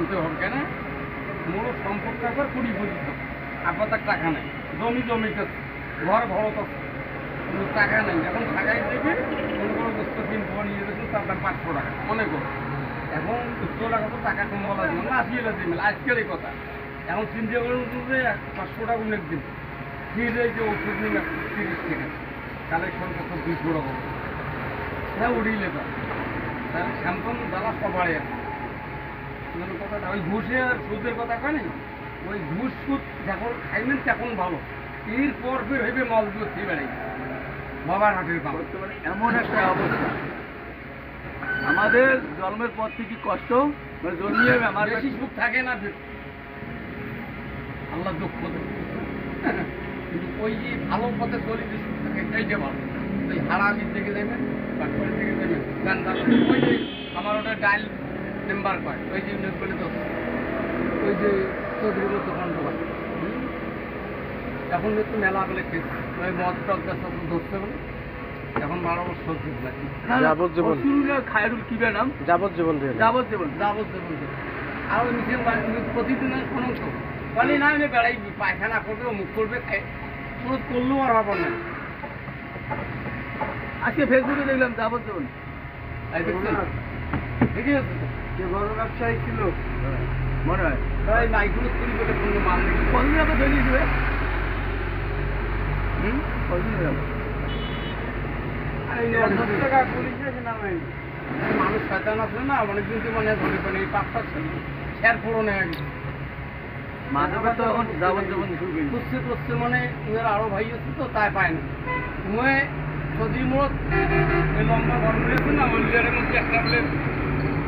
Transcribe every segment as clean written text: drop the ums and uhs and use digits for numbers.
আনতে হবে কেন মোর সম্পর্ক একবার 20-25 আপাতত টাকা নেই জমি জমিতে ঘর ঘরত আছে কিন্তু টাকা নেই এখন টাকাই দেবে কোনো কোনো বস্তু কিনবো নিয়ে যাচ্ছেন তার দাম 500 টাকা মনে করো এখন 100 টাকা তো টাকা কম বলা যাবে না আসিয়ে দেবে আজকের এই কথা এখন চিন্তা করে যে 500 টাকা অনেক দিন ফিরে যে ওষুধ নিন 30 টাকা কালেকশন কত 200 টাকা হ্যাঁ উড়িলে তো তাহলে স্যামসং জ্বালা সবাই আছে কথাটা ওই ঘুষে আর সুদের কথা কয় না ওই ঘুষ সুদ যখন খাইবেন তখন ভালো এরপর ফের হইবে মাল দিয়ে খেয়ে বেড়াই বাবার হাটের কাম বর্তমানে এমন একটা অবস্থা আমাদের জন্মের পর থেকে কষ্ট মানে জন্মিয়ে আমার বেশি সুখ থাকে না ফের আল্লাহ দুঃখ দেবে কিন্তু ওই যে ভালো পথে চলি যে সুখ থাকে সেইটা ভালো ওই হারামির দিকে দেবেন বাটপাড়ির দিকে দেবেন গান ওই যে আমার ওটা ডাইল মেম্বার কয় ওই যে বলে তো ওই যে চৌধুরীর দোকান দোকান এখন একটু মেলা বলে খেয়েছে ওই মদ টক গাছ ধরছে বলে এখন 12 বছর যাবজ্জীবন খায়রুল কিবে নাম যাবজ্জীবন যাবজ্জীবন আর ওই মিছিল প্রতিদিন কোনো তো বলে না আমি বেড়াই পায়খানা করবে মুখ করবে কোনো করলেও আর হবার না আজকে ফেসবুকে দেখলাম যাবজ্জীবন ঠিকই আছে যে বড় ব্যবসায়ী ছিল মনে হয় তাই মাইক্রো চুরি করে কোনো মাল নেই কতদিন আগে তৈরি দিবে কতদিন যাবে মানুষ শয়তান আসলে না অনেকদিন তো মানে ধরে পানি পাঁচটা শেয়ার পূরণে হয়ে গেছে মাধবে তো এখন যাবজ্জীবন করছে করছে মানে ওদের আরো ভাই আছে তো তাই পায় না মুয়ে যদি মোট ওই লম্বা ঘর মিলেছে না ওই লিয়ারের মধ্যে একটা বলে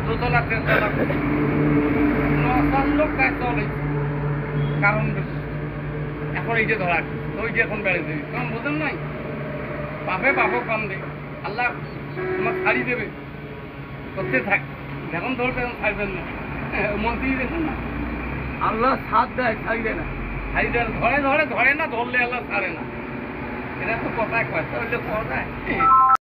2 লাখ 3 লাখ 9 লোক কাজ চলে কারণ এখন এইটা ধরা ওইটা এখন বেড়ে দেবে কারণ বোঝেন নাই পাপে পাপও কম দেবে আল্লাহ তোমার ছাড়ি দেবে করতে থাক যখন ধরবে এখন ছাড়বেন না মন্ত্রী দেখুন না আল্লাহ সাথ দেয় ছাড়ি দেয় না ছাড়ি দেয় ধরে ধরে ধরে না ধরলে আল্লাহ ছাড়ে না এটা তো কথায় কয় তো কথায়